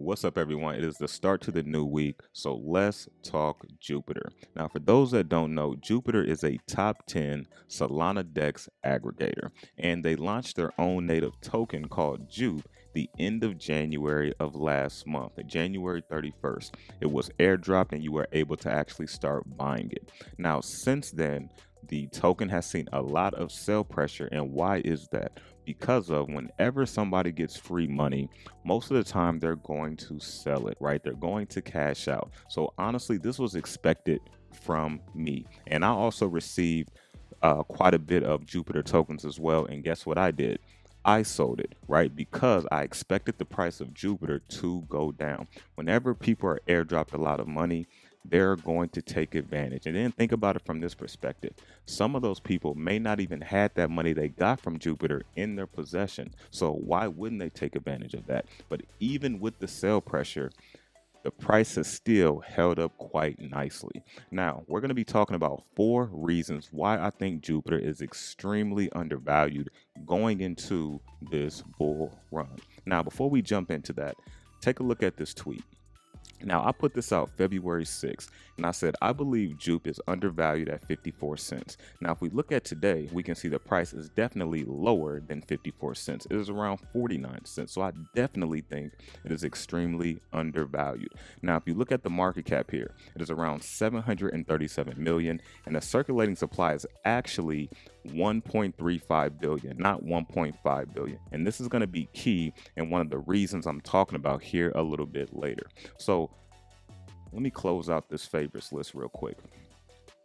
What's up, everyone? It is the start to the new week, so let's talk Jupiter. Now, for those that don't know, Jupiter is a top 10 Solana DEX aggregator, and they launched their own native token called Jupe the end of January of last month, January 31st. It was airdropped and you were able to actually start buying it. Now, since then, the token has seen a lot of sell pressure. And why is that? Because of whenever somebody gets free money, most of the time they're going to sell it, right? They're going to cash out. So honestly, this was expected from me. And I also received quite a bit of Jupiter tokens as well. And guess what I did? I sold it, right? Because I expected the price of Jupiter to go down. Whenever people are airdropped a lot of money, they're going to take advantage. And then think about it from this perspective. Some of those people may not even had that money they got from Jupiter in their possession. So why wouldn't they take advantage of that? But even with the sell pressure, the price has still held up quite nicely. Now, we're going to be talking about 4 reasons why I think Jupiter is extremely undervalued going into this bull run. Now, before we jump into that, take a look at this tweet. Now, I put this out February 6th, and I said, I believe Jupe is undervalued at 54 cents. Now, if we look at today, we can see the price is definitely lower than 54 cents. It is around 49 cents. So I definitely think it is extremely undervalued. Now, if you look at the market cap here, it is around 737 million, and the circulating supply is actually 1.35 billion, not 1.5 billion. And this is going to be key and one of the reasons I'm talking about here a little bit later. So let me close out this favorites list real quick.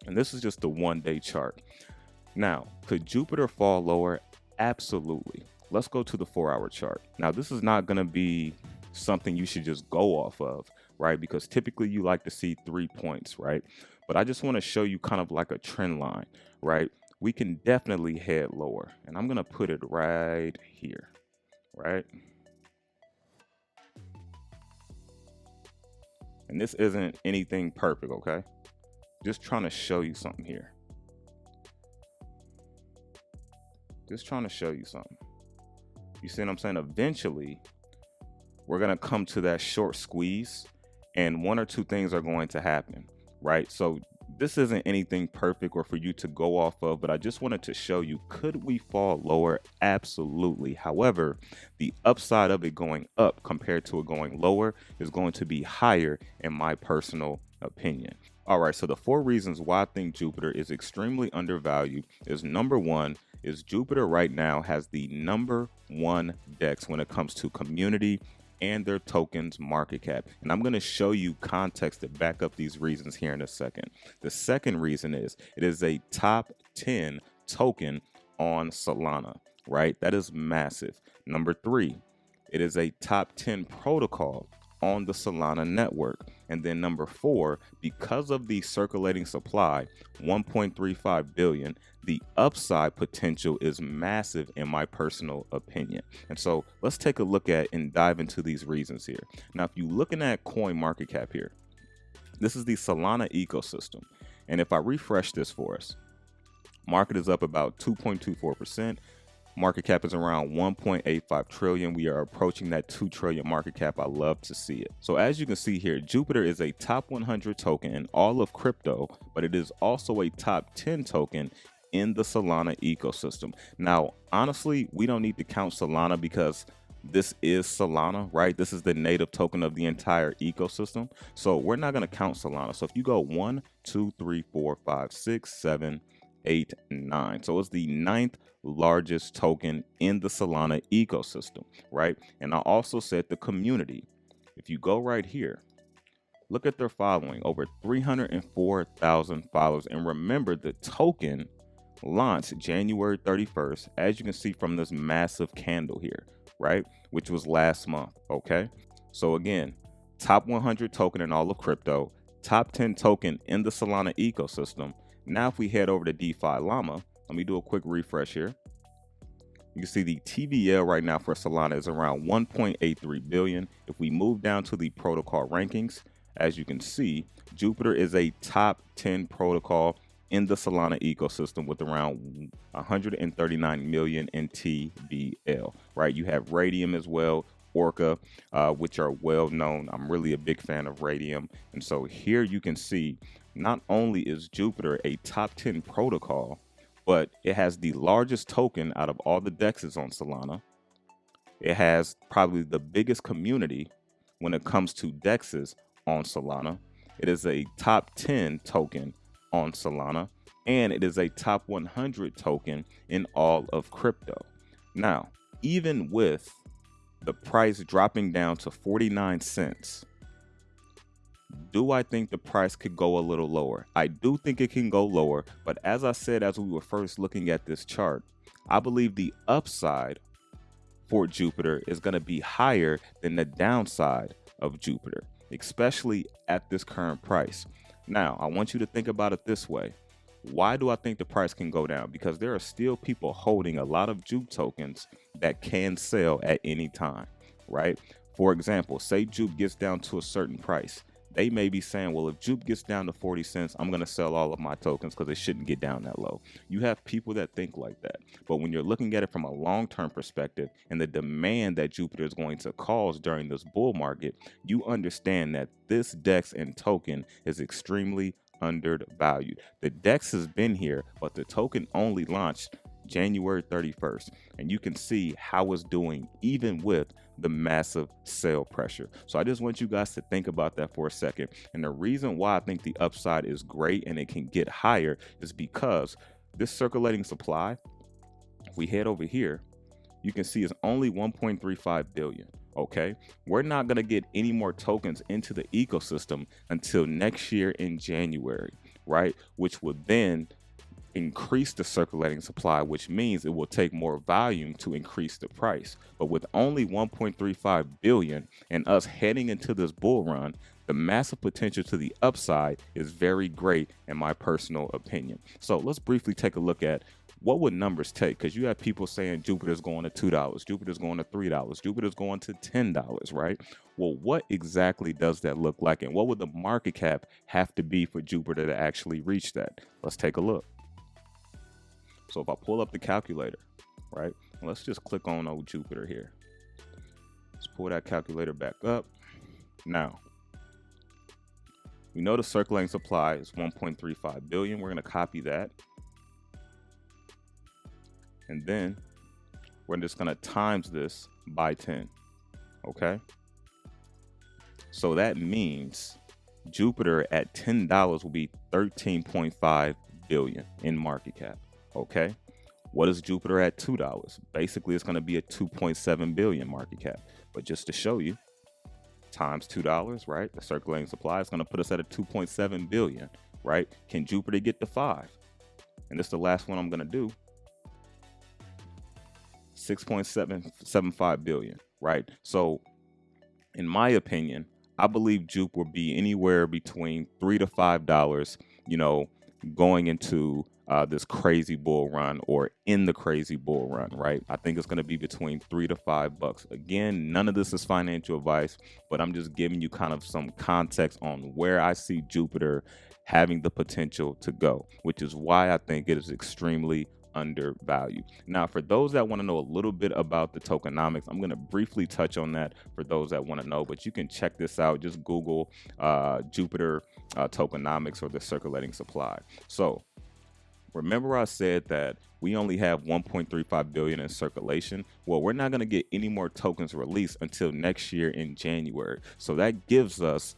And this is just the 1-day chart. Now, could Jupiter fall lower? Absolutely. Let's go to the 4-hour chart. Now, this is not going to be something you should just go off of, right? Because typically you like to see 3 points, right? But I just want to show you kind of like a trend line, right? We can definitely head lower. And I'm going to put it right here, right? And this isn't anything perfect, okay? Just trying to show you something here. Just trying to show you something. You see what I'm saying? Eventually, we're going to come to that short squeeze, and 1 or 2 things are going to happen, right? So this isn't anything perfect or for you to go off of, but I just wanted to show you, could we fall lower? Absolutely. However, the upside of it going up compared to it going lower is going to be higher in my personal opinion. All right, so the 4 reasons why I think Jupiter is extremely undervalued is number 1 is Jupiter right now has the number 1 DEX when it comes to community and their tokens market cap. And I'm going to show you context to back up these reasons here in a second. The second reason is it is a top 10 token on Solana, right? That is massive. Number 3, it is a top 10 protocol on the Solana network. And then number 4, because of the circulating supply, 1.35 billion, the upside potential is massive in my personal opinion. And so let's take a look at and dive into these reasons here. Now, if you're looking at coin market cap here, this is the Solana ecosystem. And if I refresh this for us, market is up about 2.24%. Market cap is around 1.85 trillion. We are approaching that 2 trillion market cap. I love to see it. So as you can see here, Jupiter is a top 100 token in all of crypto, but it is also a top 10 token in the Solana ecosystem. Now, honestly, we don't need to count Solana because this is Solana, right? This is the native token of the entire ecosystem. So we're not going to count Solana. So if you go 1, 2, 3, 4, 5, 6, 7, 8, 9. So it's the 9th largest token in the Solana ecosystem, right? And I also said the community. If you go right here, look at their following, over 304,000 followers. And remember, the token launched January 31st, as you can see from this massive candle here, right? Which was last month, okay? So again, top 100 token in all of crypto, top 10 token in the Solana ecosystem. Now, if we head over to DeFi Llama, let me do a quick refresh here. You can see the TVL right now for Solana is around 1.83 billion. If we move down to the protocol rankings, as you can see, Jupiter is a top 10 protocol in the Solana ecosystem with around 139 million in TVL, right? You have Radium as well, 𝗕𝗢𝗢𝗥𝗓, which are well known. I'm really a big fan of Radium. And so here you can see not only is Jupiter a top 10 protocol, but it has the largest token out of all the DEXs on Solana. It has probably the biggest community when it comes to DEXs on Solana. It is a top 10 token on Solana, and it is a top 100 token in all of crypto. Now, even with the price dropping down to 49 cents, do I think the price could go a little lower? I do think it can go lower, but as I said, as we were first looking at this chart, I believe the upside for Jupiter is going to be higher than the downside of Jupiter, especially at this current price. Now, I want you to think about it this way. Why do I think the price can go down? Because there are still people holding a lot of Jupe tokens that can sell at any time, right? For example, say Jupe gets down to a certain price. They may be saying, well, if Jupe gets down to 40 cents, I'm going to sell all of my tokens because it shouldn't get down that low. You have people that think like that. But when you're looking at it from a long-term perspective and the demand that Jupiter is going to cause during this bull market, you understand that this DEX and token is extremely undervalued. The DEX has been here, but the token only launched January 31st. And you can see how it's doing even with the massive sell pressure. So I just want you guys to think about that for a second. And the reason why I think the upside is great and it can get higher is because this circulating supply, if we head over here, you can see it's only 1.35 billion. Okay, we're not going to get any more tokens into the ecosystem until next year in January, right? Which would then increase the circulating supply, which means it will take more volume to increase the price. But with only 1.35 billion and us heading into this bull run, the massive potential to the upside is very great in my personal opinion. So let's briefly take a look at what would numbers take, because you have people saying Jupiter's going to $2, Jupiter's going to $3, Jupiter's going to $10, right? Well, what exactly does that look like, and what would the market cap have to be for Jupiter to actually reach that? Let's take a look. So if I pull up the calculator, right, let's just click on old Jupiter here. Let's pull that calculator back up. Now, we know the circulating supply is 1.35 billion. We're going to copy that. And then we're just going to times this by 10. Okay. So that means Jupiter at $10 will be 13.5 billion in market cap. Okay. What is Jupiter at $2? Basically, it's going to be a 2.7 billion market cap. But just to show you, times $2, right? The circulating supply is going to put us at a 2.7 billion, right? Can Jupiter get to 5? And this is the last one I'm going to do. 6.775 billion, right? So in my opinion, I believe Jupe will be anywhere between $3 to $5, you know, going into this crazy bull run, or in the crazy bull run, right? I think it's going to be between $3 to $5. Again, none of this is financial advice, but I'm just giving you kind of some context on where I see Jupiter having the potential to go, which is why I think it is extremely undervalued. Now, for those that want to know a little bit about the tokenomics, I'm going to briefly touch on that for those that want to know, but you can check this out. Just Google Jupiter tokenomics or the circulating supply. So remember I said that we only have 1.35 billion in circulation. Well, we're not going to get any more tokens released until next year in January. So that gives us,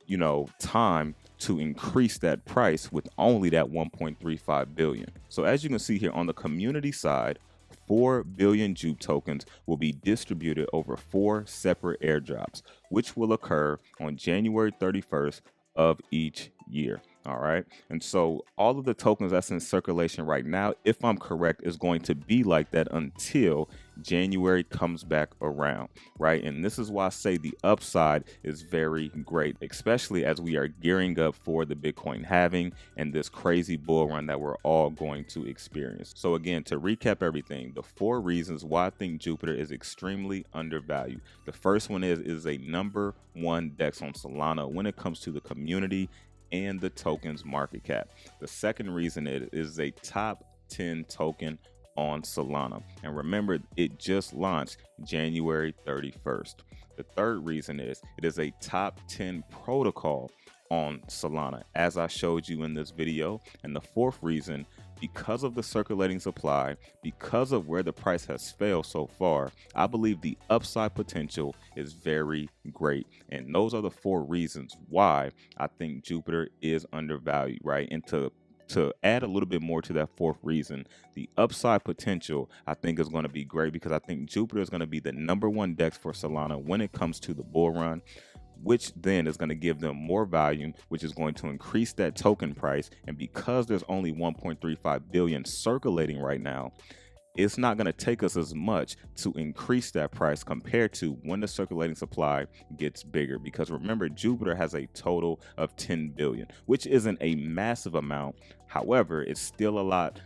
you know, time to increase that price with only that 1.35 billion. So as you can see here on the community side, 4 billion Jupe tokens will be distributed over 4 separate airdrops, which will occur on January 31st of each year. All right. And so all of the tokens that's in circulation right now, if I'm correct, is going to be like that until January comes back around. Right. And this is why I say the upside is very great, especially as we are gearing up for the Bitcoin halving and this crazy bull run that we're all going to experience. So again, to recap everything, the 4 reasons why I think Jupiter is extremely undervalued. The first one is a #1 DEX on Solana when it comes to the community and the token's market cap. The second reason it is a top 10 token on Solana. And remember, it just launched January 31st. The third reason is it is a top 10 protocol on Solana, as I showed you in this video. And the fourth reason, because of the circulating supply, because of where the price has failed so far, I believe the upside potential is very great. And those are the four reasons why I think Jupiter is undervalued, right? And to add a little bit more to that fourth reason, the upside potential I think is going to be great, because I think Jupiter is going to be the #1 DEX for Solana when it comes to the bull run, which then is going to give them more volume, which is going to increase that token price. And because there's only 1.35 billion circulating right now, it's not going to take us as much to increase that price compared to when the circulating supply gets bigger. Because remember, Jupiter has a total of 10 billion, which isn't a massive amount. However, it's still a lot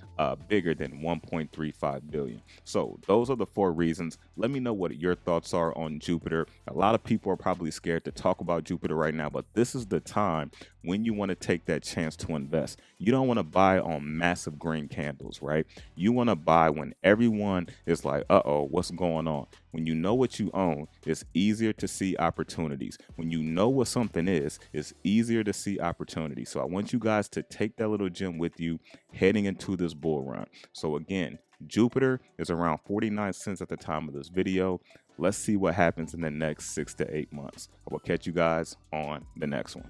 bigger than 1.35 billion. So those are the four reasons. Let me know what your thoughts are on Jupiter. A lot of people are probably scared to talk about Jupiter right now, but this is the time when you want to take that chance to invest. You don't want to buy on massive green candles, right? You want to buy when everyone is like, uh-oh, what's going on? When you know what you own, it's easier to see opportunities. When you know what something is, it's easier to see opportunities. So I want you guys to take that little gem with you heading into this bull run. So again, Jupiter is around 49 cents at the time of this video. Let's see what happens in the next 6 to 8 months. I will catch you guys on the next one.